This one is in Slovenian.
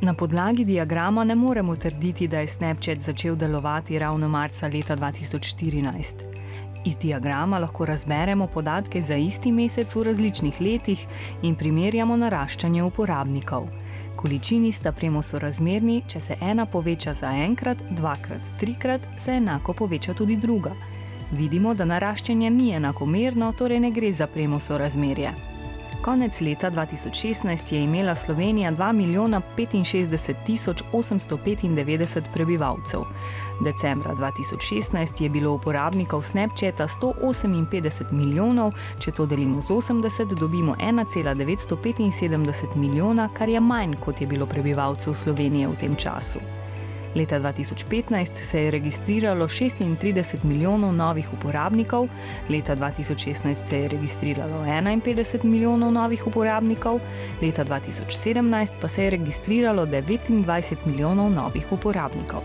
Na podlagi diagrama ne moremo trditi, da je Snapchat začel delovati ravno marca leta 2014. Iz diagrama lahko razberemo podatke za isti mesec v različnih letih in primerjamo naraščanje uporabnikov. Količini sta premo sorazmerni, če se ena poveča za enkrat, dvakrat, trikrat, se enako poveča tudi druga. Vidimo, da naraščanje ni enakomerno, torej ne gre za premo sorazmerje. Konec leta 2016 je imela Slovenija 2.065.895 prebivalcev. Decembra 2016 je bilo uporabnikov Snapchata 158 milijonov, če to delimo z 80, dobimo 1,975 milijona, kar je manj, kot je bilo prebivalcev Slovenije v tem času. Leta 2015 se je registriralo 36 milijonov novih uporabnikov, leta 2016 se je registriralo 51 milijonov novih uporabnikov, leta 2017 pa se je registriralo 29 milijonov novih uporabnikov.